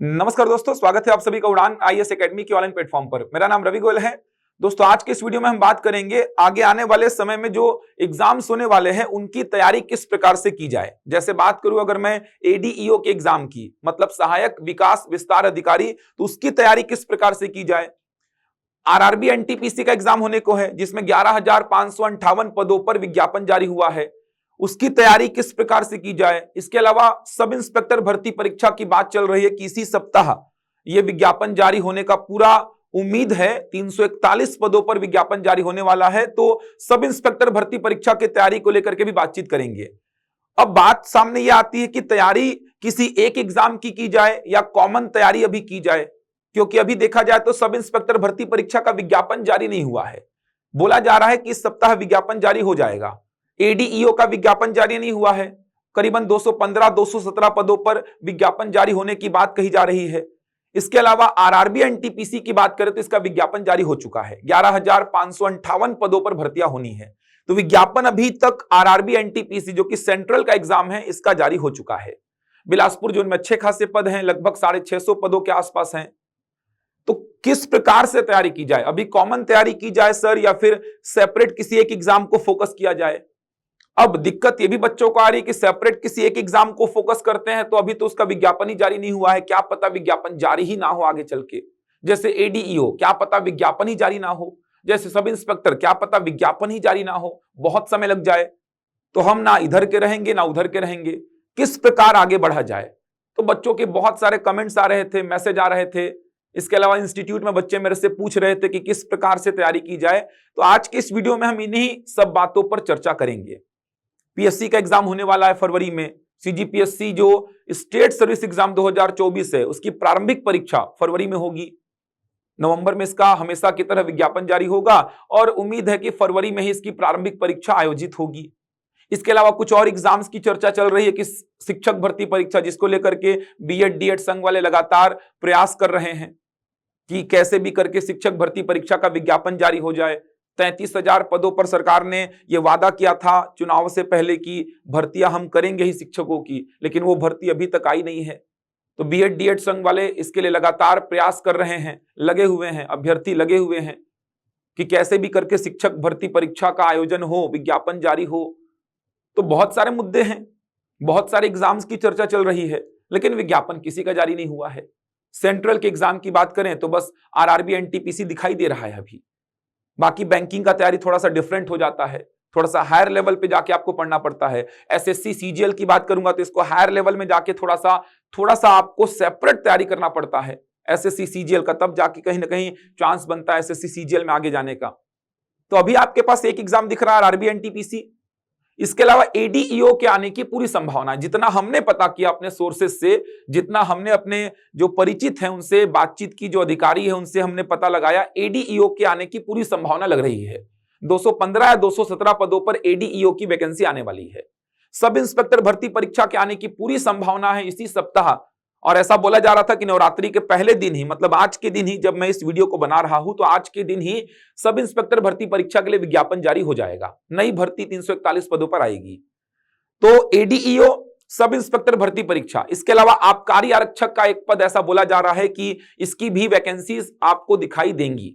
नमस्कार दोस्तों, स्वागत है आप सभी का उड़ान आईएएस एकेडमी के ऑनलाइन प्लेटफॉर्म पर। मेरा नाम रवि गोयल है। दोस्तों, आज के इस वीडियो में हम बात करेंगे आगे आने वाले समय में जो एग्जाम्स होने वाले हैं उनकी तैयारी किस प्रकार से की जाए। जैसे बात करूं अगर मैं एडीईओ के एग्जाम की, मतलब सहायक विकास विस्तार अधिकारी, तो उसकी तैयारी किस प्रकार से की जाए। आरआरबी एनटीपीसी का एग्जाम होने को है जिसमें 11,558 पदों पर विज्ञापन जारी हुआ है, उसकी तैयारी किस प्रकार से की जाए। इसके अलावा सब इंस्पेक्टर भर्ती परीक्षा की बात चल रही है कि इसी सप्ताह यह विज्ञापन जारी होने का पूरा उम्मीद है। 341 पदों पर विज्ञापन जारी होने वाला है, तो सब इंस्पेक्टर भर्ती परीक्षा की तैयारी को लेकर के भी बातचीत करेंगे। अब बात सामने यह आती है कि तैयारी किसी एक एग्जाम की जाए या कॉमन तैयारी अभी की जाए, क्योंकि अभी देखा जाए तो सब इंस्पेक्टर भर्ती परीक्षा का विज्ञापन जारी नहीं हुआ है। बोला जा रहा है कि इस सप्ताह विज्ञापन जारी हो जाएगा। एडीईओ का विज्ञापन जारी नहीं हुआ है, करीबन 215-217 पदों पर विज्ञापन जारी होने की बात कही जा रही है। इसके अलावा आरआरबी एनटीपीसी की बात करें तो इसका विज्ञापन जारी हो चुका है। 11,558 पदों पर भर्तियां होनी है, तो विज्ञापन अभी तक आरआरबी एनटीपीसी जो कि सेंट्रल का एग्जाम है इसका जारी हो चुका है। बिलासपुर जोन में अच्छे खासे पद हैं, लगभग 650 पदों के आसपास हैं। तो किस प्रकार से तैयारी की जाए, अभी कॉमन तैयारी की जाए सर या फिर सेपरेट किसी एक एग्जाम को फोकस किया जाए। अब दिक्कत ये भी बच्चों को आ रही है कि सेपरेट किसी एक एग्जाम को फोकस करते हैं तो अभी तो उसका विज्ञापन ही जारी नहीं हुआ है, क्या पता विज्ञापन जारी ही ना हो आगे चल के। जैसे एडीईओ, क्या पता विज्ञापन ही जारी ना हो। जैसे सब इंस्पेक्टर, क्या पता विज्ञापन ही जारी ना हो, बहुत समय लग जाए। तो हम ना इधर के रहेंगे ना उधर के रहेंगे, किस प्रकार आगे बढ़ा जाए। तो बच्चों के बहुत सारे कमेंट्स आ रहे थे, मैसेज आ रहे थे। इसके अलावा इंस्टीट्यूट में बच्चे मेरे से पूछ रहे थे कि किस प्रकार से तैयारी की जाए। तो आज के इस वीडियो में हम इन्हीं सब बातों पर चर्चा करेंगे। पीएससी का एग्जाम होने वाला है फरवरी में। सीजीपीएससी जो स्टेट सर्विस एग्जाम 2024 है उसकी प्रारंभिक परीक्षा फरवरी में होगी। नवंबर में इसका हमेशा की तरह विज्ञापन जारी होगा और उम्मीद है कि फरवरी में ही इसकी प्रारंभिक परीक्षा आयोजित होगी। इसके अलावा कुछ और एग्जाम्स की चर्चा चल रही है कि शिक्षक भर्ती परीक्षा, जिसको लेकर के बीएड डीएड संघ वाले लगातार प्रयास कर रहे हैं कि कैसे भी करके शिक्षक भर्ती परीक्षा का विज्ञापन जारी हो जाए। 33,000 पदों पर सरकार ने यह वादा किया था चुनाव से पहले कि भर्तियां हम करेंगे ही शिक्षकों की, लेकिन वो भर्ती अभी तक आई नहीं है। तो बीएड डीएड संघ वाले इसके लिए लगातार प्रयास कर रहे हैं, लगे हुए हैं, अभ्यर्थी लगे हुए हैं कि कैसे भी करके शिक्षक भर्ती परीक्षा का आयोजन हो, विज्ञापन जारी हो। तो बहुत सारे मुद्दे हैं, बहुत सारे एग्जाम्स की चर्चा चल रही है, लेकिन विज्ञापन किसी का जारी नहीं हुआ है। सेंट्रल के एग्जाम की बात करें तो बस आरआरबी एनटीपीसी दिखाई दे रहा है अभी। बाकी बैंकिंग का तैयारी थोड़ा सा डिफरेंट हो जाता है, थोड़ा सा हायर लेवल पे जाके आपको पढ़ना पड़ता है। एसएससी सीजीएल की बात करूंगा तो इसको हायर लेवल में जाके थोड़ा सा आपको सेपरेट तैयारी करना पड़ता है एसएससी सीजीएल का, तब जाके कहीं ना कहीं चांस बनता है एसएससी सीजीएल में आगे जाने का। तो अभी आपके पास एक एग्जाम दिख रहा है आरआरबी एनटीपीसी। इसके अलावा एडीईओ के आने की पूरी संभावना है। जितना हमने पता किया अपने सोर्सेज से, जितना हमने अपने जो परिचित हैं उनसे बातचीत की, जो अधिकारी है उनसे हमने पता लगाया, एडीईओ के आने की पूरी संभावना लग रही है। 215 या 217 पदों पर एडीईओ की वैकेंसी आने वाली है। सब इंस्पेक्टर भर्ती परीक्षा के आने की पूरी संभावना है इसी सप्ताह। और ऐसा बोला जा रहा था कि नवरात्रि के पहले दिन ही, मतलब आज के दिन ही, जब मैं इस वीडियो को बना रहा हूं तो आज के दिन ही सब इंस्पेक्टर भर्ती परीक्षा के लिए विज्ञापन जारी हो जाएगा। नई भर्ती 341 पदों पर आएगी। तो एडीईओ, सब इंस्पेक्टर भर्ती परीक्षा, इसके अलावा आबकारी आरक्षक का एक पद ऐसा बोला जा रहा है कि इसकी भी वैकेंसीज आपको दिखाई देंगी।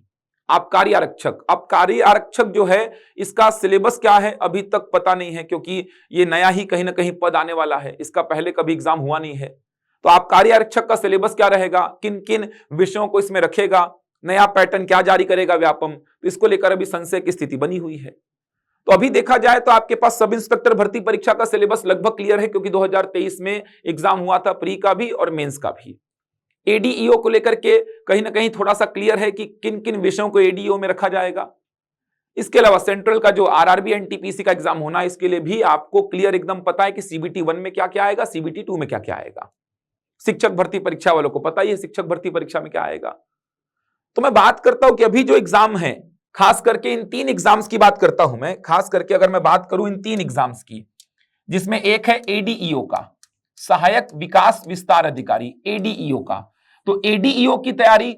आबकारी आरक्षक जो है, इसका सिलेबस क्या है अभी तक पता नहीं है, क्योंकि ये नया ही कहीं ना कहीं पद आने वाला है, इसका पहले कभी एग्जाम हुआ नहीं है। तो आबकारी आरक्षक का सिलेबस क्या रहेगा, किन किन विषयों को इसमें रखेगा, नया पैटर्न क्या जारी करेगा व्यापम, तो इसको लेकर अभी संशय की स्थिति बनी हुई है। तो अभी देखा जाए तो आपके पास सब इंस्पेक्टर भर्ती परीक्षा का सिलेबस लगभग क्लियर है, क्योंकि 2023 में एग्जाम हुआ था, प्री का भी और मेंस का भी। एडीईओ को लेकर के कहीं ना कहीं थोड़ा सा क्लियर है कि किन किन विषयों को एडीईओ में रखा जाएगा। इसके अलावा सेंट्रल का जो आरआरबी एनटीपीसी का एग्जाम होना है, इसके लिए भी आपको क्लियर एकदम पता है कि सीबीटी 1 में क्या क्या आएगा, सीबीटी 2 में क्या क्या आएगा। शिक्षक भर्ती परीक्षा वालों को पता ही है शिक्षक भर्ती परीक्षा में क्या आएगा। तो मैं बात करता हूं कि अभी जो एग्जाम है, खास करके इन 3 एग्जाम्स की बात करता हूं मैं, खास करके अगर मैं बात करूं इन 3 एग्जाम्स की, जिसमें एक है एडीईओ का, सहायक विकास विस्तार अधिकारी, एडीईओ का। तो एडीईओ की तैयारी,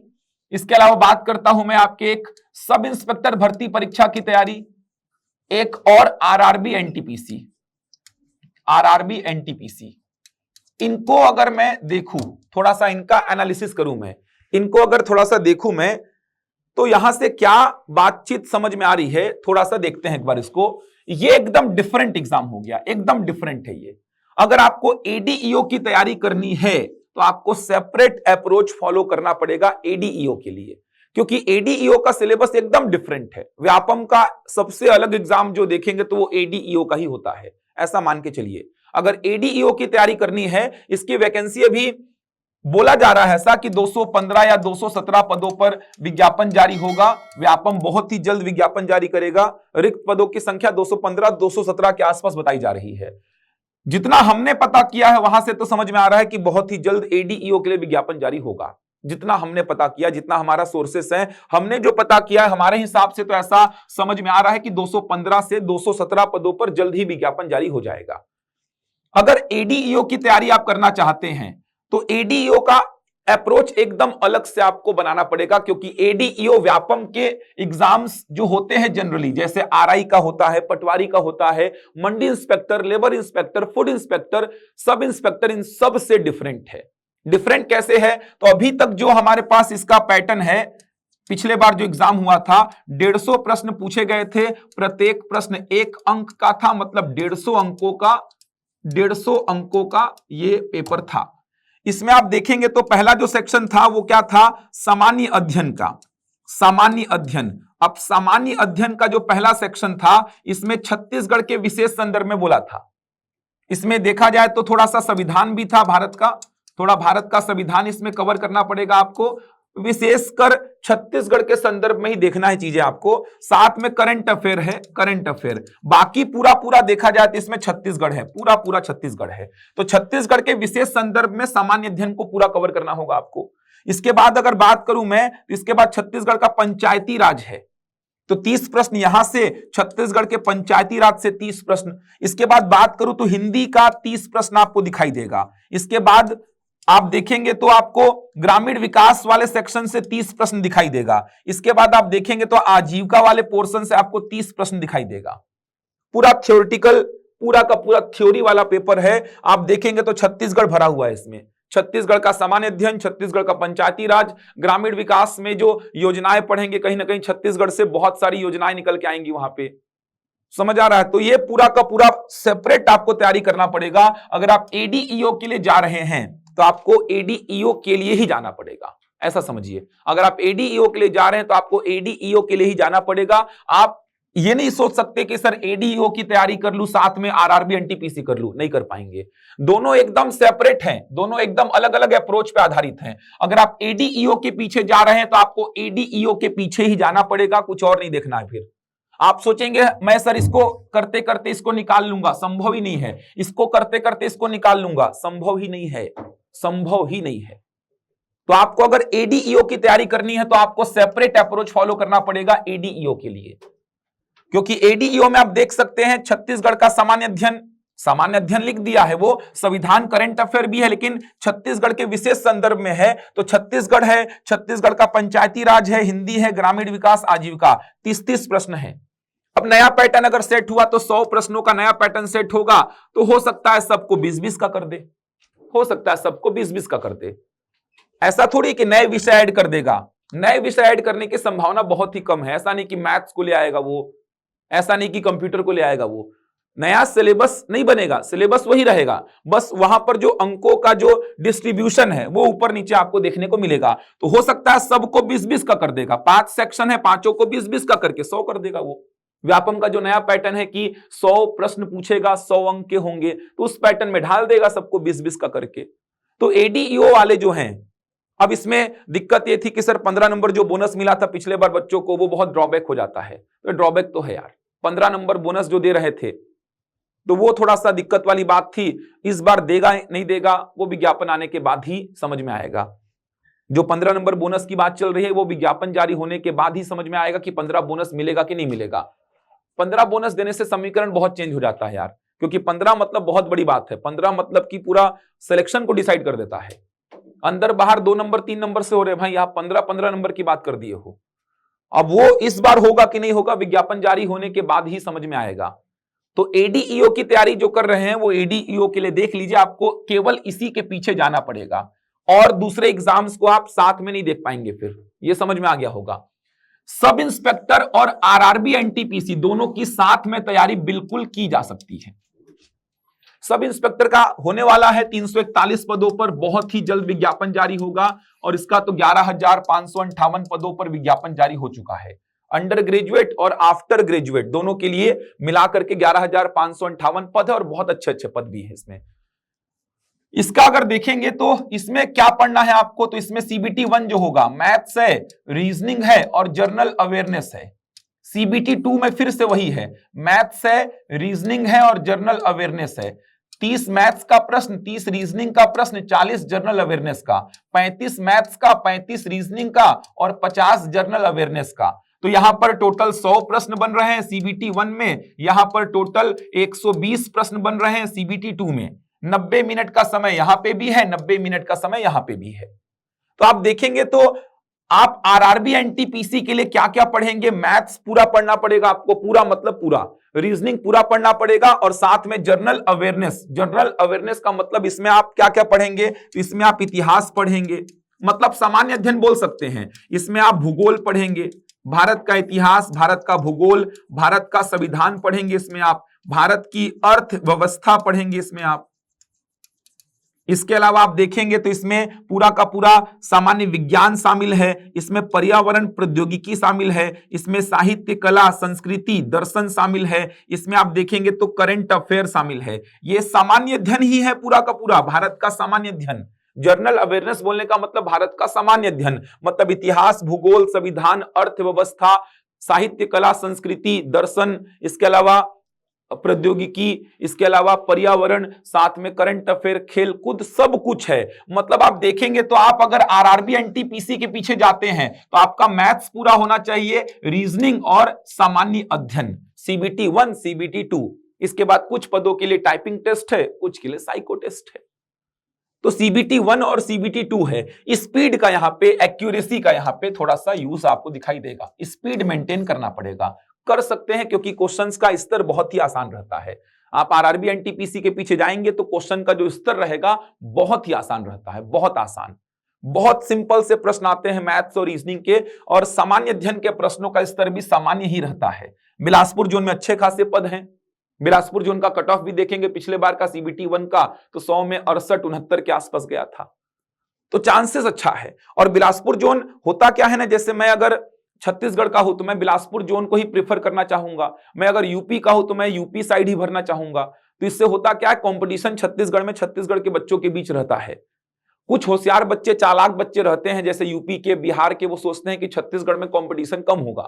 इसके अलावा बात करता हूं मैं आपके एक सब इंस्पेक्टर भर्ती परीक्षा की तैयारी, एक और आरआरबी एनटीपीसी। इनको अगर मैं देखूं, थोड़ा सा इनका एनालिसिस करूं, मैं इनको अगर थोड़ा सा देखूं मैं, तो यहां से क्या बातचीत समझ में आ रही है, थोड़ा सा देखते हैं एक बार इसको। ये एकदम डिफरेंट एग्जाम हो गया, एकदम डिफरेंट है ये। अगर आपको एडीईओ की तैयारी करनी है तो आपको सेपरेट अप्रोच फॉलो करना पड़ेगा एडीईओ के लिए, क्योंकि एडीईओ का सिलेबस एकदम डिफरेंट है। व्यापम का सबसे अलग एग्जाम जो देखेंगे तो वो एडीईओ का ही होता है, ऐसा मान के चलिए। अगर एडीईओ की तैयारी करनी है, इसकी वैकेंसी अभी बोला जा रहा है ऐसा कि 215 या 217 पदों पर विज्ञापन जारी होगा। व्यापम बहुत ही जल्द विज्ञापन जारी करेगा। रिक्त पदों की संख्या 215 217 के आसपास बताई जा रही है। जितना हमने पता किया है वहां से तो समझ में आ रहा है कि बहुत ही जल्द एडीईओ के लिए विज्ञापन जारी होगा। जितना हमने पता किया, जितना हमारा सोर्सेस है, हमने जो पता किया है, हमारे हिसाब से तो ऐसा समझ में आ रहा है कि 215 से 217 पदों पर जल्द ही विज्ञापन जारी हो जाएगा। अगर एडीईओ की तैयारी आप करना चाहते हैं तो एडीईओ का अप्रोच एकदम अलग से आपको बनाना पड़ेगा, क्योंकि एडीईओ व्यापम के एग्जाम्स जो होते हैं जनरली, जैसे आरआई का होता है, पटवारी का होता है, mandi inspector, labour inspector, food inspector, sub inspector, इन सब से डिफरेंट है। डिफरेंट कैसे है? तो अभी तक जो हमारे पास इसका पैटर्न है, पिछले बार जो एग्जाम हुआ था 150 प्रश्न पूछे गए थे, प्रत्येक प्रश्न 1 अंक का था, मतलब 150 अंकों का ये पेपर था। इसमें आप देखेंगे तो पहला जो सेक्शन था वो क्या था? सामान्य अध्ययन का, सामान्य अध्ययन। अब सामान्य अध्ययन का जो पहला सेक्शन था, इसमें छत्तीसगढ़ के विशेष संदर्भ में बोला था। इसमें देखा जाए तो थोड़ा सा संविधान भी था भारत का, थोड़ा भारत का संविधान इसमें कवर करना पड़ेगा आपको, विशेषकर छत्तीसगढ़ के संदर्भ में ही देखना है चीजें आपको। साथ में करंट अफेयर है, करंट अफेयर। बाकी पूरा देखा जाए तो इसमें छत्तीसगढ़ है, पूरा छत्तीसगढ़ है। तो छत्तीसगढ़ के विशेष संदर्भ में सामान्य अध्ययन को पूरा कवर करना होगा आपको। इसके बाद अगर बात करूं मैं, तो इसके बाद छत्तीसगढ़ का पंचायती राज है, तो 30 प्रश्न यहां से, छत्तीसगढ़ के पंचायती राज से 30 प्रश्न। इसके बाद बात करूं तो हिंदी का 30 प्रश्न आपको दिखाई देगा। इसके बाद आप देखेंगे तो आपको ग्रामीण विकास वाले सेक्शन से 30 प्रश्न दिखाई देगा। इसके बाद आप देखेंगे तो आजीविका वाले पोर्शन से आपको 30 प्रश्न दिखाई देगा। पूरा थ्योरेटिकल, पूरा का पूरा थ्योरी वाला पेपर है। आप देखेंगे तो छत्तीसगढ़ भरा हुआ है इसमें। छत्तीसगढ़ का सामान्य अध्ययन, छत्तीसगढ़ का पंचायती राज, ग्रामीण विकास में जो योजनाएं पढ़ेंगे, कहीं ना कहीं छत्तीसगढ़ से बहुत सारी योजनाएं निकल के आएंगी वहां पे। समझ आ रहा है? तो ये पूरा का पूरा सेपरेट आपको तैयारी करना पड़ेगा। अगर आप एडीईओ के लिए जा रहे हैं तो आपको एडीईओ के लिए ही जाना पड़ेगा, ऐसा समझिए। अगर आप एडीईओ के लिए जा रहे हैं तो आपको एडीईओ के लिए ही जाना पड़ेगा। आप ये नहीं सोच सकते कि सर एडीईओ की तैयारी कर लूं साथ में आरआरबी एनटीपीसी कर लूं, नहीं कर पाएंगे। दोनों एकदम सेपरेट हैं, दोनों एकदम अलग अलग अप्रोच पे आधारित हैं। अगर आप एडीईओ के पीछे जा रहे हैं तो आपको एडीईओ के पीछे ही जाना पड़ेगा, कुछ और नहीं देखना है। फिर आप सोचेंगे मैं सर इसको करते करते इसको निकाल लूंगा, संभव ही नहीं है। इसको करते करते इसको निकाल लूंगा, संभव ही नहीं है, संभव ही नहीं है। तो आपको अगर एडीईओ की तैयारी करनी है तो आपको सेपरेट अप्रोच फॉलो करना पड़ेगा एडीईओ के लिए, क्योंकि एडीईओ में आप देख सकते हैं छत्तीसगढ़ का सामान्य अध्ययन, सामान्य अध्ययन लिख दिया है, वो संविधान करंट अफेयर भी है, लेकिन छत्तीसगढ़ के विशेष संदर्भ में है। तो छत्तीसगढ़ है, छत्तीसगढ़ का पंचायती राज है, हिंदी है, ग्रामीण विकास, आजीविका, 30-30 प्रश्न है। अब नया पैटर्न अगर सेट हुआ तो 100 प्रश्नों का नया पैटर्न सेट होगा, तो हो सकता है सबको 20-20 का कर दे, हो सकता है सबको 20-20 का कर दे। ऐसा थोड़ी कि नए विषय ऐड कर देगा, नए विषय ऐड करने की संभावना बहुत ही कम है। ऐसा नहीं कि मैथ्स को ले आएगा वो, ऐसा नहीं कि कंप्यूटर को ले आएगा वो। नया सिलेबस नहीं बनेगा, सिलेबस वही रहेगा, बस वहां पर जो अंकों का जो डिस्ट्रीब्यूशन है वो ऊपर नीचे आपको देखने को मिलेगा। तो हो सकता है सबको 20-20 का कर देगा, 5 सेक्शन है, पांचों को 20-20 का करके 100 कर देगा वो। व्यापम का जो नया पैटर्न है कि 100 प्रश्न पूछेगा, 100 अंक के होंगे, तो उस पैटर्न में ढाल देगा सबको 20-20 का करके। तो एडीईओ वाले जो हैं, अब इसमें दिक्कत ये थी कि सर 15 नंबर जो बोनस मिला था पिछले बार बच्चों को, वो बहुत ड्रॉबैक हो जाता है। तो ड्रॉबैक तो है यार, 15 नंबर बोनस जो दे रहे थे तो वो थोड़ा सा दिक्कत वाली बात थी। इस बार देगा नहीं देगा वो विज्ञापन आने के बाद ही समझ में आएगा। जो 15 नंबर बोनस की बात चल रही है वो विज्ञापन जारी होने के बाद ही समझ में आएगा कि 15 बोनस मिलेगा कि नहीं मिलेगा। 15 बोनस देने से समीकरण बहुत चेंज हो जाता है यार, क्योंकि 15 मतलब बहुत बड़ी बात है। 15 मतलब कि पूरा सिलेक्शन को डिसाइड कर देता है। अंदर बाहर 2 नंबर 3 नंबर से हो रहे भाई, आप 15-15 नंबर की बात कर दिए हो। अब वो इस बार होगा कि नहीं होगा विज्ञापन जारी होने के बाद ही समझ में आएगा। तो एडीईओ की तैयारी जो कर रहे हैं वो एडीईओ के लिए देख लीजिए, आपको केवल इसी के पीछे जाना पड़ेगा और दूसरे एग्जाम्स को आप साथ में नहीं देख पाएंगे। फिर ये समझ में आ गया होगा। सब इंस्पेक्टर और आरआरबी एनटीपीसी दोनों की साथ में तैयारी बिल्कुल की जा सकती है। सब इंस्पेक्टर का होने वाला है 341 पदों पर, बहुत ही जल्द विज्ञापन जारी होगा और इसका तो 11,558 पदों पर विज्ञापन जारी हो चुका है। अंडर ग्रेजुएट और आफ्टर ग्रेजुएट दोनों के लिए मिलाकर के 11,558 पद है और बहुत अच्छे अच्छे पद भी है इसमें। इसका अगर देखेंगे तो इसमें क्या पढ़ना है आपको, तो इसमें CBT 1 जो होगा मैथ्स है, रीजनिंग है और जनरल अवेयरनेस है। CBT 2 में फिर से वही है, मैथ्स है, रीजनिंग है और जनरल अवेयरनेस है। 30 मैथ्स का प्रश्न, 30 रीजनिंग का प्रश्न, 40 जनरल अवेयरनेस का, 35 मैथ्स का, 35 रीजनिंग का और 50 जनरल अवेयरनेस का। तो यहां पर टोटल 100 प्रश्न बन रहे हैं CBT 1 में, यहां पर टोटल 120 प्रश्न बन रहे हैं CBT 2 में। 90 मिनट का समय यहां पे भी है, 90 मिनट का समय यहां पे भी है। तो आप देखेंगे तो आप आरआरबी एनटीपीसी के लिए क्या क्या पढ़ेंगे, मैथ्स पूरा पढ़ना पड़ेगा आपको, पूरा मतलब पूरा, रीजनिंग पूरा पढ़ना पड़ेगा और साथ में जनरल अवेयरनेस। जनरल अवेयरनेस का मतलब इसमें आप क्या क्या पढ़ेंगे, तो इसमें आप इतिहास पढ़ेंगे, मतलब सामान्य अध्ययन बोल सकते हैं। इसमें आप भूगोल पढ़ेंगे, भारत का इतिहास, भारत का भूगोल, भारत का संविधान पढ़ेंगे इसमें आप, भारत की अर्थव्यवस्था पढ़ेंगे इसमें आप। इसके अलावा आप देखेंगे तो इसमें पूरा का पूरा सामान्य विज्ञान शामिल है, इसमें पर्यावरण प्रौद्योगिकी शामिल है, इसमें साहित्य, कला, संस्कृति, दर्शन शामिल है, इसमें आप देखेंगे तो करंट अफेयर शामिल है। ये सामान्य अध्ययन ही है पूरा का पूरा, भारत का सामान्य अध्ययन। जनरल अवेयरनेस बोलने का मतलब भारत का सामान्य अध्ययन, मतलब इतिहास, भूगोल, संविधान, अर्थव्यवस्था, साहित्य, कला, संस्कृति, दर्शन, इसके अलावा प्रौद्योगिकी, इसके अलावा पर्यावरण, साथ में करंट अफेयर, खेल कूद, सब कुछ है। मतलब आप देखेंगे तो आप अगर आरआरबी एनटीपीसी के पीछे जाते हैं तो आपका मैथ्स पूरा होना चाहिए, रीजनिंग और सामान्य अध्ययन, CBT 1, CBT 2। इसके बाद कुछ पदों के लिए टाइपिंग टेस्ट है, कुछ के लिए साइको टेस्ट है। तो CBT 1 और CBT 2 है। स्पीड का यहां पे, एक्यूरेसी का यहां पे थोड़ा सा यूज आपको दिखाई देगा, स्पीड मेंटेन करना पड़ेगा। कर सकते हैं क्योंकि क्वेश्चंस का स्तर बहुत ही आसान रहता है। आप आरआरबी एनटीपीसी के पीछे जाएंगे तो क्वेश्चन का जो स्तर रहेगा बहुत ही आसान रहता है, बहुत आसान, बहुत सिंपल से प्रश्न आते हैं मैथ्स और रीजनिंग के, और सामान्य अध्ययन के प्रश्नों का स्तर भी सामान्य ही रहता है। बिलासपुर जोन में अच्छे खासे पद हैं। बिलासपुर जोन का कट ऑफ भी देखेंगे पिछले बार का CBT 1 का तो 100 में 68-69 के आसपास गया था, तो चांसेस अच्छा है। और बिलासपुर जोन होता क्या है ना, जैसे मैं अगर छत्तीसगढ़ का हूं तो मैं बिलासपुर जोन को ही प्रेफर करना चाहूंगा, मैं अगर यूपी का हूं तो मैं यूपी साइड ही भरना चाहूंगा। तो इससे होता क्या है, कंपटीशन छत्तीसगढ़ में छत्तीसगढ़ के बच्चों के बीच रहता है। कुछ होशियार बच्चे, चालाक बच्चे रहते हैं जैसे यूपी के, बिहार के, वो सोचते हैं कि छत्तीसगढ़ में कंपटीशन कम होगा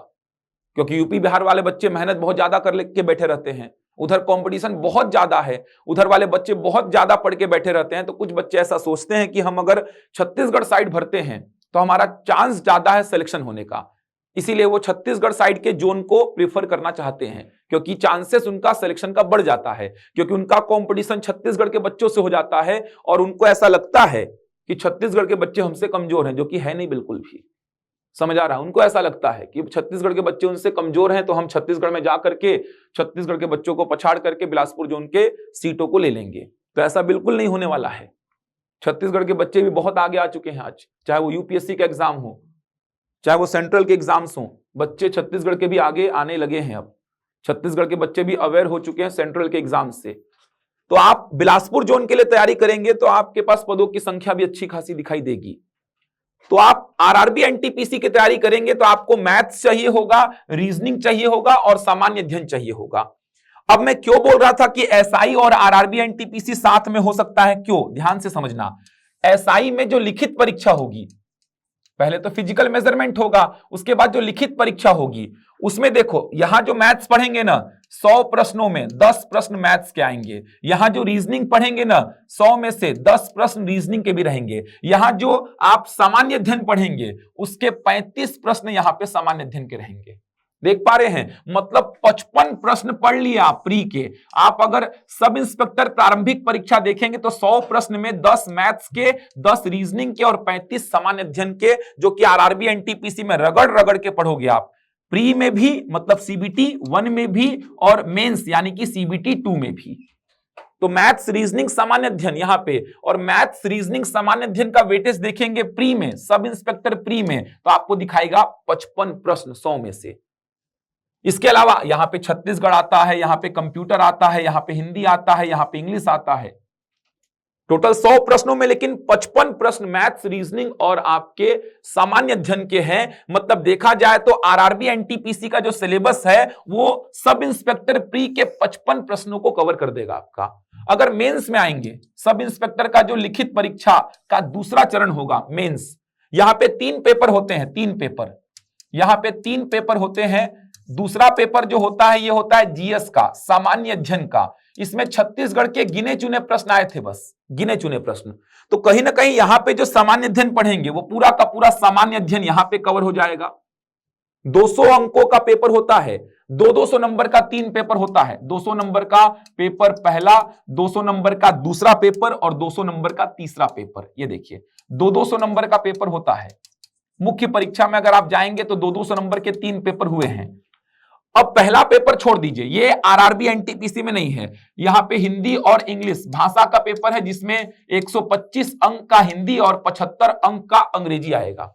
क्योंकि यूपी बिहार वाले बच्चे मेहनत बहुत ज्यादा कर के बैठे रहते हैं, उधर कंपटीशन बहुत ज्यादा है, उधर वाले बच्चे बहुत ज्यादा पढ़ के बैठे रहते हैं। तो कुछ बच्चे ऐसा सोचते हैं कि हम अगर छत्तीसगढ़ साइड भरते हैं तो हमारा चांस ज्यादा है सिलेक्शन होने का, इसीलिए वो छत्तीसगढ़ साइड के जोन को प्रेफर करना चाहते हैं क्योंकि चांसेस उनका सिलेक्शन का बढ़ जाता है, क्योंकि उनका कंपटीशन छत्तीसगढ़ के बच्चों से हो जाता है और उनको ऐसा लगता है कि छत्तीसगढ़ के बच्चे हमसे कमजोर हैं, जो कि है नहीं बिल्कुल भी। समझ आ रहा है, उनको ऐसा लगता है कि छत्तीसगढ़ के बच्चे उनसे कमजोर हैं तो हम छत्तीसगढ़ में जाकर के छत्तीसगढ़ के बच्चों को पछाड़ करके बिलासपुर जोन के सीटों को ले लेंगे। तो ऐसा बिल्कुल नहीं होने वाला है। छत्तीसगढ़ के बच्चे भी बहुत आगे आ चुके हैं आज, चाहे वो यूपीएससी का एग्जाम हो, चाहे वो सेंट्रल के एग्जाम्स हो, बच्चे छत्तीसगढ़ के भी आगे आने लगे हैं। अब छत्तीसगढ़ के बच्चे भी अवेयर हो चुके हैं सेंट्रल के एग्जाम से। तो आप बिलासपुर जोन के लिए तैयारी करेंगे तो आपके पास पदों की संख्या भी अच्छी खासी दिखाई देगी। तो आप आरआरबी एनटीपीसी की तैयारी करेंगे तो आपको मैथ्स चाहिए होगा, रीजनिंग चाहिए होगा और सामान्य अध्ययन चाहिए होगा। अब मैं क्यों बोल रहा था कि एसआई और आरआरबी एनटीपीसी साथ में हो सकता है, क्यों, ध्यान से समझना। एसआई में जो लिखित परीक्षा होगी, पहले तो फिजिकल मेजरमेंट होगा, उसके बाद जो लिखित परीक्षा होगी उसमें देखो यहां जो मैथ्स पढ़ेंगे ना 100 प्रश्नों में 10 प्रश्न मैथ्स के आएंगे। यहां जो रीजनिंग पढ़ेंगे ना 100 में से 10 प्रश्न रीजनिंग के भी रहेंगे। यहां जो आप सामान्य अध्ययन पढ़ेंगे उसके 35 प्रश्न यहां पे सामान्य अध्ययन के रहेंगे। देख पा रहे हैं, मतलब 55 प्रश्न पढ़ लिए आप प्री के। आप अगर सब इंस्पेक्टर प्रारंभिक परीक्षा देखेंगे तो 100 प्रश्न में 10 मैथ्स के, 10 रीजनिंग के और 35 सामान्य अध्ययन के, जो कि आरआरबी एनटीपीसी में रगड़ रगड़ के पढ़ोगे आप। प्री में भी मतलब सीबीटी 1 में भी और मेंस यानी कि सीबीटी 2 में भी। तो मैथ्स रीजनिंग सामान्य अध्ययन यहां पे और मैथ्स रीजनिंग सामान्य अध्ययन का वेटेज देखेंगे प्री में, सब इंस्पेक्टर प्री में, तो आपको दिखाएगा 55 प्रश्न 100 में से। इसके अलावा यहां पे छत्तीसगढ़ आता है, यहां पे कंप्यूटर आता है, यहां पे हिंदी आता है, यहां पे इंग्लिश आता है। टोटल 100 प्रश्नों में लेकिन 55 प्रश्न मैथ्स रीजनिंग और आपके सामान्य अध्ययन के हैं। मतलब देखा जाए तो आरआरबी एनटीपीसी का जो सिलेबस है वो सब इंस्पेक्टर प्री के 55 प्रश्नों को कवर कर देगा आपका। अगर मेंस में आएंगे, सब इंस्पेक्टर का जो लिखित परीक्षा का दूसरा चरण होगा मेंस, यहां पे 3 पेपर होते हैं, 3 पेपर, यहां पे 3 पेपर होते हैं। दूसरा पेपर जो होता है ये होता है जीएस का, सामान्य अध्ययन का। इसमें छत्तीसगढ़ के गिने चुने प्रश्न आए थे, बस गिने चुने प्रश्न। तो कहीं ना कहीं यहां पे जो सामान्य अध्ययन पढ़ेंगे वो पूरा का पूरा सामान्य अध्ययन यहां पे कवर हो जाएगा। 200 अंकों का पेपर होता है, 200 नंबर का 3 पेपर होता है। 200 नंबर का पेपर पहला, 200 नंबर का दूसरा पेपर और 200 नंबर का तीसरा पेपर। ये देखिए 200 नंबर का पेपर होता है। मुख्य परीक्षा में अगर आप जाएंगे तो 200 नंबर के 3 पेपर हुए हैं। अब पहला पेपर छोड़ दीजिए, ये आरआरबी एनटीपीसी में नहीं है। यहां पे हिंदी और इंग्लिश भाषा का पेपर है जिसमें 125 अंक का हिंदी और 75 अंक का अंग्रेजी आएगा।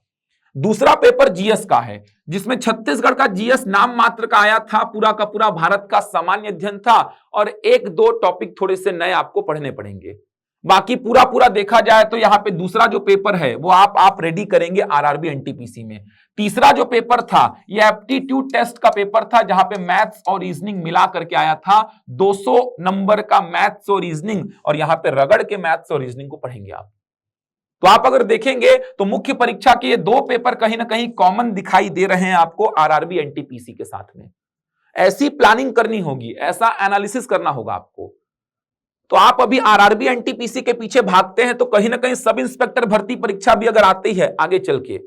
दूसरा पेपर जीएस का है जिसमें छत्तीसगढ़ का जीएस नाम मात्र का आया था, पूरा का पूरा भारत का सामान्य अध्ययन था और 1-2 टॉपिक थोड़े से नए आपको पढ़ने पड़ेंगे। बाकी पूरा पूरा देखा जाए तो यहां पे दूसरा जो पेपर है वो आप रेडी करेंगे आरआरबी एनटीपीसी में। तीसरा जो पेपर था ये एप्टीट्यूड टेस्ट का पेपर था जहां पे मैथ्स और रीजनिंग मिला करके आया था। 200 नंबर का मैथ्स और रीजनिंग, और यहां पे रगड़ के मैथ्स और रीजनिंग को पढ़ेंगे आप। तो आप अगर देखेंगे तो मुख्य परीक्षा के ये 2 पेपर कहीं ना कहीं कॉमन दिखाई दे रहे हैं आपको आरआरबी एनटीपीसी के साथ में। ऐसी प्लानिंग करनी होगी, ऐसा एनालिसिस करना होगा आपको। तो आप अभी आरआरबी एनटीपीसी के पीछे भागते हैं तो कहीं ना कहीं सब इंस्पेक्टर भर्ती परीक्षा भी अगर आती है, आगे चल के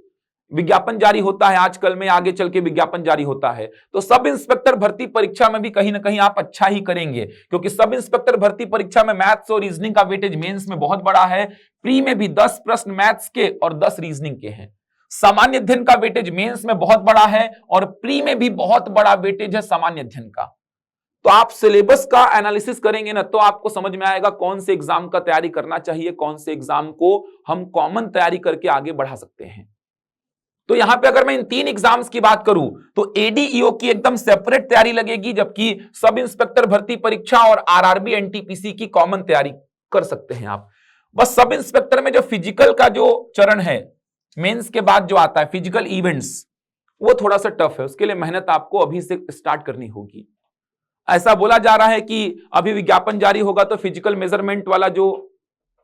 विज्ञापन जारी होता है, आजकल में आगे चल के विज्ञापन जारी होता है, तो सब इंस्पेक्टर भर्ती परीक्षा में भी कहीं ना कहीं आप अच्छा ही करेंगे। क्योंकि सब इंस्पेक्टर भर्ती परीक्षा में मैथ्स और रीजनिंग का वेटेज मेंस में बहुत बड़ा है। प्री में भी 10 प्रश्न मैथ्स के और 10 रीजनिंग के हैं। सामान्य अध्ययन का वेटेज मेंस में बहुत बड़ा है और प्री में भी बहुत बड़ा वेटेज है सामान्य अध्ययन का। तो आप सिलेबस का एनालिसिस करेंगे ना तो आपको समझ में आएगा कौन से एग्जाम का तैयारी करना चाहिए, कौन से एग्जाम को हम कॉमन तैयारी करके आगे बढ़ा सकते हैं। तो यहां पे अगर मैं इन 3 एग्जाम्स की बात करूं तो एडीईओ की एकदम सेपरेट तैयारी लगेगी, जबकि सब इंस्पेक्टर भर्ती परीक्षा और आरआरबी एनटीपीसी की कॉमन तैयारी कर सकते हैं आप। बस सब इंस्पेक्टर में जो फिजिकल का जो चरण है मेंस के बाद जो आता है फिजिकल इवेंट्स, वो थोड़ा सा टफ है, उसके लिए मेहनत आपको अभी से स्टार्ट करनी होगी। ऐसा बोला जा रहा है कि अभी विज्ञापन जारी होगा तो फिजिकल मेजरमेंट वाला जो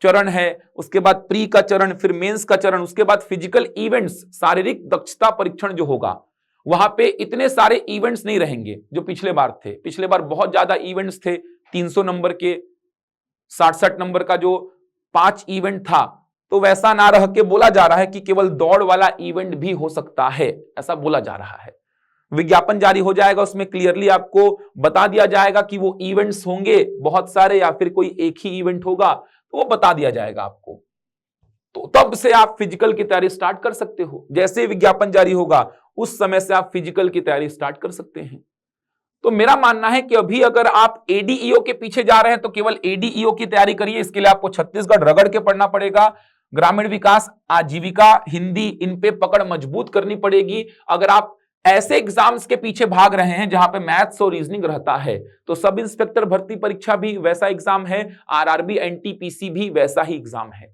चरण है, उसके बाद प्री का चरण, फिर मेंस का चरण, उसके बाद फिजिकल इवेंट्स, शारीरिक दक्षता परीक्षण जो होगा, वहां पे इतने सारे इवेंट्स नहीं रहेंगे जो पिछले बार थे। पिछले बार बहुत ज्यादा इवेंट्स थे, 300 नंबर के, 60 नंबर का जो 5 इवेंट था, तो वैसा ना रह के बोला जा रहा है कि केवल दौड़ वाला इवेंट भी हो सकता है, ऐसा बोला जा रहा है। विज्ञापन जारी हो जाएगा, उसमें क्लियरली आपको बता दिया जाएगा कि वो इवेंट्स होंगे बहुत सारे या फिर कोई एक ही इवेंट होगा, तो वो बता दिया जाएगा आपको। तो तब से आप फिजिकल की तैयारी स्टार्ट कर सकते हो। जैसे विज्ञापन जारी होगा उस समय से आप फिजिकल की तैयारी स्टार्ट कर सकते हैं। तो मेरा मानना है कि अभी अगर आप एडीईओ के पीछे जा रहे हैं तो केवल एडीईओ की तैयारी करिए। इसके लिए आपको छत्तीसगढ़ रगड़ के पढ़ना पड़ेगा, ग्रामीण विकास, आजीविका, हिंदी, इन पे पकड़ मजबूत करनी पड़ेगी। अगर आप ऐसे एग्जाम्स के पीछे भाग रहे हैं जहां पे मैथ्स और रीजनिंग रहता है तो सब इंस्पेक्टर भर्ती परीक्षा भी वैसा एग्जाम है, आरआरबी एनटीपीसी भी वैसा ही एग्जाम है।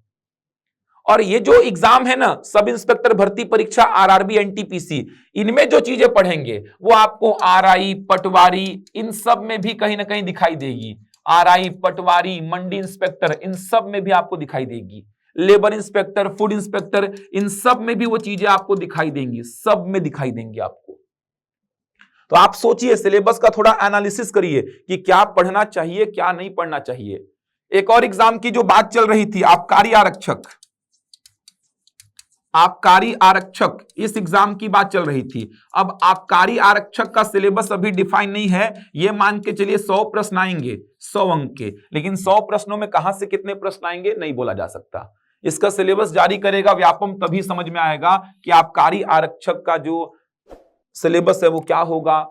और ये जो एग्जाम है ना, सब इंस्पेक्टर भर्ती परीक्षा, आरआरबी एनटीपीसी, इनमें जो चीजें पढ़ेंगे वो आपको आरआई, पटवारी, इन सब में भी कहीं ना कहीं दिखाई देगी। आरआई, पटवारी, मंडी इंस्पेक्टर, इन सब में भी आपको दिखाई देगी। लेबर इंस्पेक्टर, फूड इंस्पेक्टर, इन सब में भी वो चीजें आपको दिखाई देंगी, सब में दिखाई देंगी आपको। तो आप सोचिए, सिलेबस का थोड़ा एनालिसिस करिए कि क्या पढ़ना चाहिए, क्या नहीं पढ़ना चाहिए। एक और एग्जाम की जो बात चल रही थी, आबकारी आरक्षक, आबकारी आरक्षक, इस एग्जाम की बात चल रही थी। अब आबकारी आरक्षक का सिलेबस अभी डिफाइन नहीं है। ये मान के चलिए 100 प्रश्न आएंगे, 100 अंक के, लेकिन 100 प्रश्नों में कहां से कितने प्रश्न आएंगे नहीं बोला जा सकता। इसका सिलेबस जारी करेगा व्यापम, तभी समझ में आएगा कि आबकारी आरक्षक का जो सिलेबस है वो क्या होगा,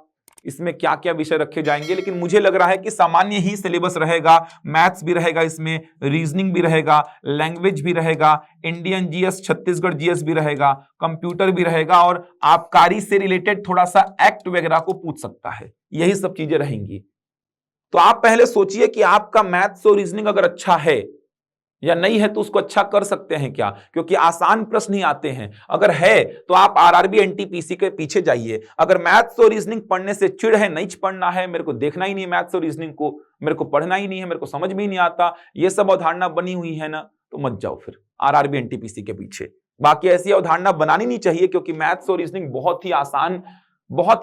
इसमें क्या क्या विषय रखे जाएंगे, लेकिन मुझे लग रहा है कि सामान्य ही सिलेबस रहेगा। मैथ्स भी रहेगा, इसमें रीजनिंग भी रहेगा, लैंग्वेज भी रहेगा, इंडियन जीएस, छत्तीसगढ़ जीएस भी रहेगा, कंप्यूटर भी रहेगा, और आबकारी से रिलेटेड थोड़ा सा एक्ट वगैरह को पूछ सकता है। यही सब चीजें रहेंगी। तो आप पहले सोचिए कि आपका मैथ्स और रीजनिंग अगर अच्छा है या नहीं है तो उसको अच्छा कर सकते हैं क्या, क्योंकि आसान प्रश्न ही आते हैं। अगर है तो आप आरआरबी एनटीपीसी के पीछे जाइए। अगर मैथ्स और रीजनिंग पढ़ने से चिढ़ है, नहीं पढ़ना है, मेरे को देखना ही नहीं है मैथ्स और रीजनिंग को, मेरे को पढ़ना ही नहीं है, मेरे को समझ में ही नहीं आता, ये सब अवधारणा बनी हुई है ना, तो मत जाओ फिर आरआरबी एनटीपीसी के पीछे। बाकी ऐसी अवधारणा बनानी नहीं चाहिए, क्योंकि मैथ्स और रीजनिंग बहुत ही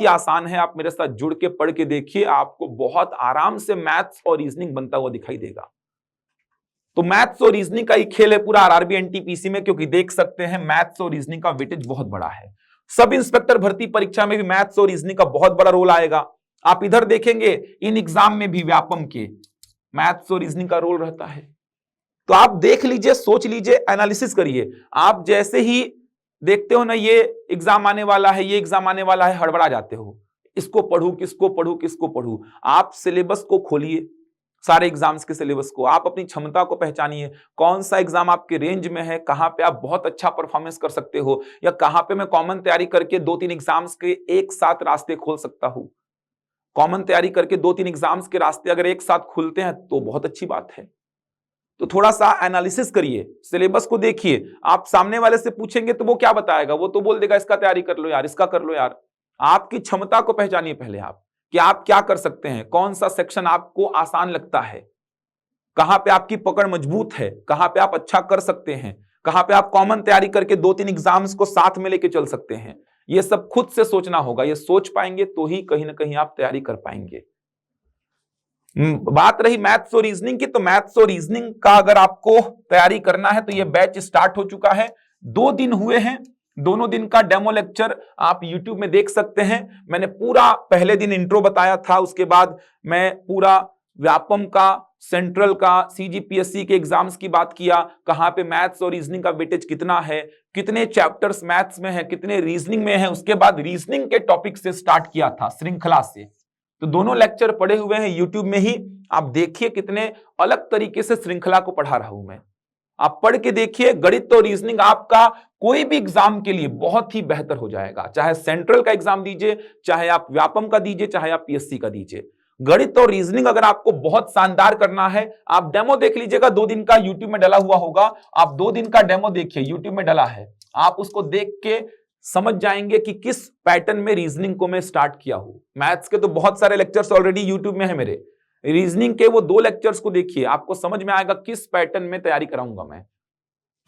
आसान है। आप मेरे साथ जुड़ के पढ़ के देखिए, आपको बहुत आराम से मैथ्स और रीजनिंग बनता हुआ दिखाई देगा। तो मैथ्स और रीजनिंग का ही खेल है पूरा आरआरबी एनटीपीसी में, क्योंकि देख सकते हैं मैथ्स और रीजनिंग का वेटेज बहुत बड़ा है। सब इंस्पेक्टर भर्ती परीक्षा में भी मैथ्स और रीजनिंग का बहुत बड़ा रोल आएगा। आप इधर देखेंगे इन एग्जाम में भी व्यापम के मैथ्स और रीजनिंग का रोल रहता है। तो आप देख लीजिए, सोच लीजिए, एनालिसिस करिए। आप जैसे ही देखते हो ना ये एग्जाम आने वाला है, ये एग्जाम आने वाला है, हड़बड़ा जाते हो, इसको पढ़ूं, किसको पढ़ूं, किसको पढ़ूं। आप सिलेबस को खोलिए, सारे एग्जाम्स के सिलेबस को, आप अपनी क्षमता को पहचानिए, कौन सा एग्जाम आपके रेंज में है, कहां पे आप बहुत अच्छा परफॉर्मेंस कर सकते हो, या कहां पे मैं कॉमन तैयारी करके 2-3 एग्जाम्स के एक साथ रास्ते खोल सकता हूं। कॉमन तैयारी करके 2-3 एग्जाम्स के रास्ते अगर एक साथ खुलते हैं तो बहुत अच्छी बात है। तो थोड़ा सा एनालिसिस करिए, सिलेबस को देखिए। आप सामने वाले से पूछेंगे तो वो क्या बताएगा, वो तो बोल देगा इसका तैयारी कर लो यार, इसका कर लो यार। आपकी क्षमता को पहचानिए पहले आप, कि आप क्या कर सकते हैं, कौन सा सेक्शन आपको आसान लगता है, कहां पे आपकी पकड़ मजबूत है, कहां पे आप अच्छा कर सकते हैं, कहां पे आप कॉमन तैयारी करके 2-3 एग्जाम्स को साथ में लेके चल सकते हैं। ये सब खुद से सोचना होगा, ये सोच पाएंगे तो ही कहीं ना कहीं आप तैयारी कर पाएंगे। बात रही मैथ्स और रीजनिंग की, तो मैथ्स और रीजनिंग का अगर आपको तैयारी करना है तो ये बैच स्टार्ट हो चुका है। 2 दिन हुए हैं, दोनों दिन का डेमो लेक्चर आप YouTube में देख सकते हैं। मैंने पूरा पहले दिन इंट्रो बताया था, उसके बाद मैं पूरा व्यापम का, सेंट्रल का, सीजीपीएससी के एग्जाम्स की बात किया, कहां पे मैथ्स और रीजनिंग का वेटेज कितना है, कितने चैप्टर्स मैथ्स में है, कितने रीजनिंग में है। उसके बाद रीजनिंग के टॉपिक से स्टार्ट किया था, श्रृंखला से। तो दोनों लेक्चर पढ़े हुए हैं YouTube में ही, आप देखिए कितने अलग तरीके से श्रृंखला को पढ़ा रहा हूं मैं। आप पढ़ के देखिए, गणित और रीजनिंग आपका कोई भी एग्जाम के लिए बहुत ही बेहतर हो जाएगा। चाहे सेंट्रल का एग्जाम दीजिए, चाहे आप व्यापम का दीजिए, चाहे आप पीएससी का दीजिए। गणित और रीजनिंग अगर आपको बहुत शानदार करना है, आप डेमो देख लीजिएगा, 2 दिन का YouTube में डला हुआ होगा। आप 2 दिन का डेमो देखिए, YouTube में डला है, आप उसको देख के समझ जाएंगे कि किस पैटर्न में रीजनिंग को मैं स्टार्ट किया हूं। मैथ्स के तो बहुत सारे लेक्चर्स ऑलरेडी यूट्यूब में है मेरे, रीजनिंग के वो 2 लेक्चर्स को देखिए, आपको समझ में आएगा किस पैटर्न में तैयारी कराऊंगा मैं,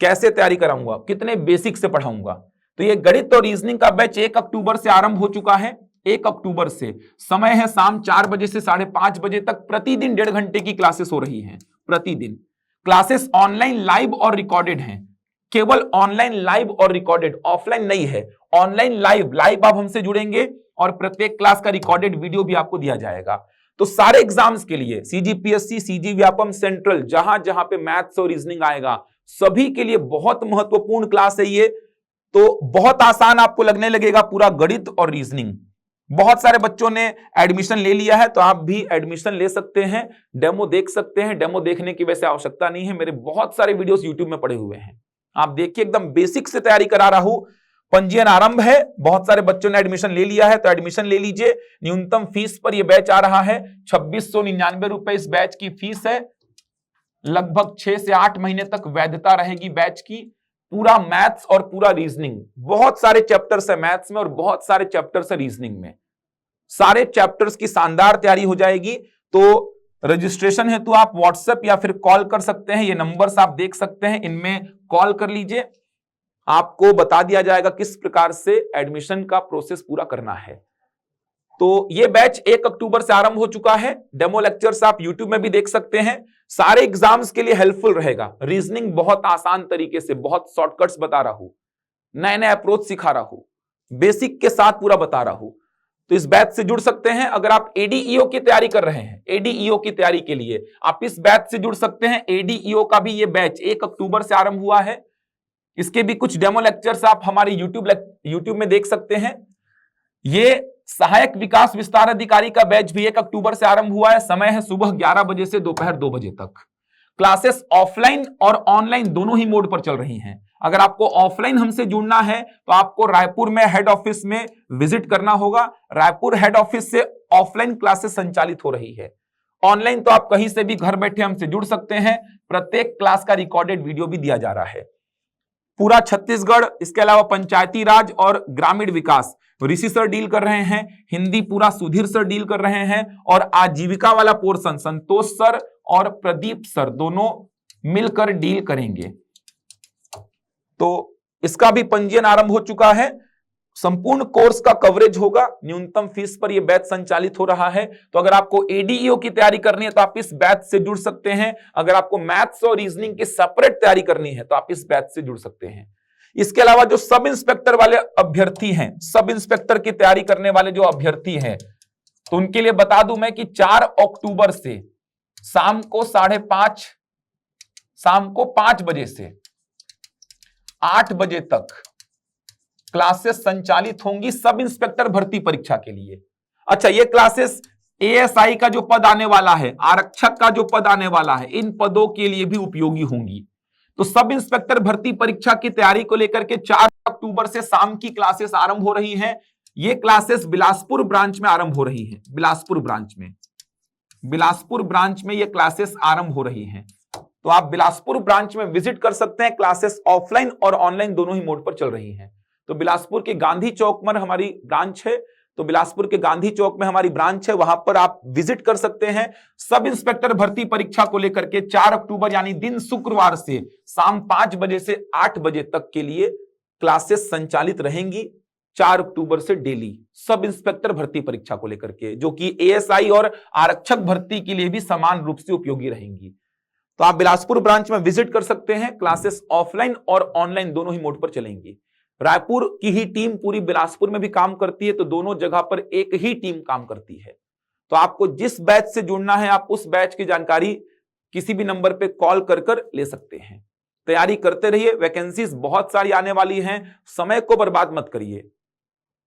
कैसे तैयारी कराऊंगा, कितने बेसिक से पढ़ाऊंगा। तो ये गणित और रीजनिंग का बैच 1 अक्टूबर से आरंभ हो चुका है। 1 अक्टूबर से समय है शाम 4 बजे से 5:30 बजे तक। प्रतिदिन 1.5 घंटे की क्लासेस हो रही हैं। प्रतिदिन क्लासेस ऑनलाइन, लाइव और रिकॉर्डेड हैं। केवल ऑनलाइन, लाइव और रिकॉर्डेड, ऑफलाइन नहीं है। ऑनलाइन लाइव आप हमसे जुड़ेंगे और प्रत्येक क्लास का रिकॉर्डेड वीडियो भी आपको दिया जाएगा। तो सारे एग्जाम्स के लिए, सीजीपीएससी, सीजी व्यापम, सेंट्रल, जहां जहां पे मैथ्स और रीजनिंग आएगा, सभी के लिए बहुत महत्वपूर्ण क्लास है ये। तो बहुत आसान आपको लगने लगेगा पूरा गणित और रीजनिंग। बहुत सारे बच्चों ने एडमिशन ले लिया है, तो आप भी एडमिशन ले सकते हैं, डेमो देख सकते हैं। डेमो देखने की वैसे आवश्यकता नहीं है, मेरे बहुत सारे वीडियोस यूट्यूब में पड़े हुए हैं, आप देखिए। एकदम बेसिक से तैयारी करा रहा हूं। पंजीयन आरंभ है, बहुत सारे बच्चों ने एडमिशन ले लिया है, तो एडमिशन ले लीजिए। न्यूनतम फीस पर यह बैच आ रहा है, 2699 रुपए इस बैच की फीस है। लगभग 6 से 8 महीने तक वैधता रहेगी बैच की। पूरा मैथ्स और पूरा रीजनिंग, बहुत सारे चैप्टर्स है मैथ्स में और बहुत सारे चैप्टर्स है रीजनिंग में। सारे चैप्टर्स की शानदार तैयारी हो जाएगी। तो रजिस्ट्रेशन है तो आप व्हाट्सएप या फिर कॉल कर सकते हैं, ये नंबर्स आप देख सकते हैं, इनमें कॉल कर लीजिए, आपको बता दिया जाएगा किस प्रकार से एडमिशन का प्रोसेस पूरा करना है। तो ये बैच 1 अक्टूबर से आरंभ हो चुका है। डेमो लेक्चर्स आप YouTube में भी देख सकते हैं। सारे एग्जाम्स के लिए हेल्पफुल रहेगा। रीजनिंग बहुत आसान तरीके से, बहुत शॉर्टकट्स बता रहा हूं, नए नए अप्रोच सिखा रहा हूं, बेसिक के साथ पूरा बता रहा हूं। तो इस बैच से जुड़ सकते हैं। अगर आप एडीईओ की तैयारी कर रहे हैं, एडीईओ की तैयारी के लिए आप इस बैच से जुड़ सकते हैं। एडीईओ का भी ये बैच 1 अक्टूबर से आरंभ हुआ है। इसके भी कुछ डेमो लेक्चर्स आप हमारे यूट्यूब में देख सकते हैं। ये सहायक विकास विस्तार अधिकारी का बैच भी 1 अक्टूबर से आरंभ हुआ है। समय है सुबह 11 बजे से दोपहर 2 बजे तक। क्लासेस ऑफलाइन और ऑनलाइन दोनों ही मोड पर चल रही हैं। अगर आपको ऑफलाइन हमसे जुड़ना है तो आपको रायपुर में हेड ऑफिस में विजिट करना होगा। रायपुर हेड ऑफिस से ऑफलाइन क्लासेस संचालित हो रही है। ऑनलाइन तो आप कहीं से भी घर बैठे हमसे जुड़ सकते हैं। प्रत्येक क्लास का रिकॉर्डेड वीडियो भी दिया जा रहा है। पूरा छत्तीसगढ़, इसके अलावा पंचायती राज और ग्रामीण विकास ऋषि सर डील कर रहे हैं। हिंदी पूरा सुधीर सर डील कर रहे हैं। और आजीविका वाला पोर्शन संतोष सर और प्रदीप सर दोनों मिलकर डील करेंगे। तो इसका भी पंजीयन आरंभ हो चुका है। संपूर्ण कोर्स का कवरेज होगा। न्यूनतम फीस पर यह बैच संचालित हो रहा है। तो अगर आपको एडीईओ की तैयारी करनी है तो आप इस बैच से जुड़ सकते हैं। अगर आपको मैथ्स और रीजनिंग की सेपरेट तैयारी करनी है तो आप इस बैच से जुड़ सकते हैं। इसके अलावा जो सब इंस्पेक्टर वाले अभ्यर्थी हैं, सब इंस्पेक्टर की तैयारी करने वाले जो अभ्यर्थी हैं, तो उनके लिए बता दूं मैं कि 4 अक्टूबर से शाम को 5 बजे से 8 बजे तक क्लासेस संचालित होंगी सब इंस्पेक्टर भर्ती परीक्षा के लिए। अच्छा, ये क्लासेस एएसआई का जो पद आने वाला है, आरक्षक का जो पद आने वाला है, इन पदों के लिए भी उपयोगी होंगी। तो सब इंस्पेक्टर भर्ती परीक्षा की तैयारी को लेकर के 4 अक्टूबर से शाम की क्लासेस आरंभ हो रही हैं। ये क्लासेस बिलासपुर ब्रांच में आरंभ हो रही हैं। बिलासपुर ब्रांच में ये क्लासेस आरंभ हो रही हैं। तो आप बिलासपुर ब्रांच में विजिट कर सकते हैं। क्लासेस ऑफलाइन और ऑनलाइन दोनों ही मोड पर चल रही हैं। तो बिलासपुर के गांधी चौक में हमारी ब्रांच है। तो बिलासपुर के गांधी चौक में हमारी ब्रांच है, वहां पर आप विजिट कर सकते हैं। सब इंस्पेक्टर भर्ती परीक्षा को लेकर के 4 अक्टूबर यानी दिन शुक्रवार से शाम 5 बजे से 8 बजे तक के लिए क्लासेस संचालित रहेंगी। 4 अक्टूबर से डेली सब इंस्पेक्टर भर्ती परीक्षा को लेकर के, जो कि एएसआई और आरक्षक भर्ती के लिए भी समान रूप से उपयोगी रहेंगी। तो आप बिलासपुर ब्रांच में विजिट कर सकते हैं। क्लासेस ऑफलाइन और ऑनलाइन दोनों ही मोड पर चलेंगी। रायपुर की ही टीम पूरी बिलासपुर में भी काम करती है, तो दोनों जगह पर एक ही टीम काम करती है। तो आपको जिस बैच से जुड़ना है आप उस बैच की जानकारी किसी भी नंबर पे कॉल कर ले सकते हैं। तैयारी करते रहिए। वैकेंसीज बहुत सारी आने वाली हैं। समय को बर्बाद मत करिए,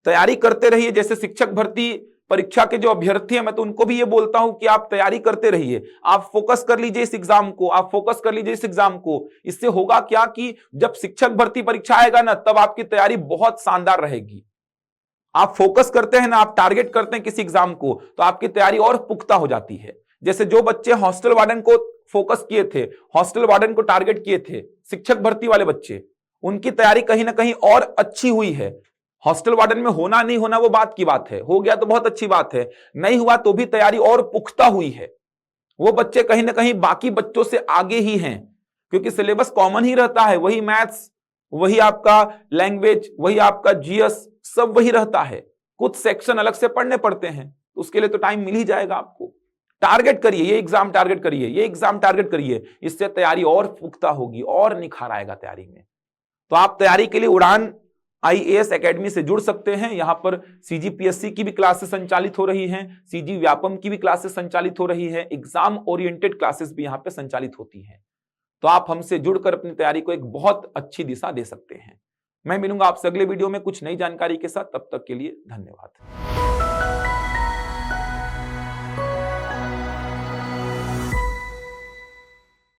तैयारी करते रहिए। जैसे शिक्षक भर्ती परीक्षा के जो अभ्यर्थी हैं, मैं तो उनको भी ये बोलता हूं कि आप तैयारी करते रहिए। आप फोकस कर लीजिए इस एग्जाम को, इससे होगा क्या कि जब शिक्षक भर्ती परीक्षा आएगा ना, तब आपकी तैयारी बहुत शानदार रहेगी। आप फोकस करते हैं ना, आप टारगेट करते हैं किसी एग्जाम को, तो आपकी तैयारी और पुख्ता हो जाती है। जैसे जो बच्चे हॉस्टल वार्डन को फोकस किए थे, हॉस्टल वार्डन को टारगेट किए थे, शिक्षक भर्ती वाले बच्चे, उनकी तैयारी कहीं ना कहीं और अच्छी हुई है। हॉस्टल वार्डन में होना नहीं होना वो बात की बात है, हो गया तो बहुत अच्छी बात है, नहीं हुआ तो भी तैयारी और पुख्ता हुई है। वो बच्चे कहीं ना कहीं बाकी बच्चों से आगे ही हैं, क्योंकि सिलेबस कॉमन ही रहता है। वही मैथ्स, वही आपका लैंग्वेज, वही आपका जीएस, सब वही रहता है। कुछ सेक्शन अलग से पढ़ने पड़ते हैं, तो उसके लिए तो टाइम मिल ही जाएगा आपको। टारगेट करिए, ये एग्जाम टारगेट करिए, ये एग्जाम टारगेट करिए, इससे तैयारी और पुख्ता होगी और निखार आएगा तैयारी में। तो आप तैयारी के लिए उड़ान आईएएस एकेडमी से जुड़ सकते हैं। यहां पर सीजीपीएससी की भी क्लासेस संचालित हो रही हैं, सीजी व्यापम की भी क्लासेस संचालित हो रही है, एग्जाम ओरिएंटेड क्लासेस भी यहां पे संचालित होती हैं। तो आप हमसे जुड़कर अपनी तैयारी को एक बहुत अच्छी दिशा दे सकते हैं। मैं मिलूंगा आपसे अगले वीडियो में कुछ नई जानकारी के साथ। तब तक के लिए धन्यवाद।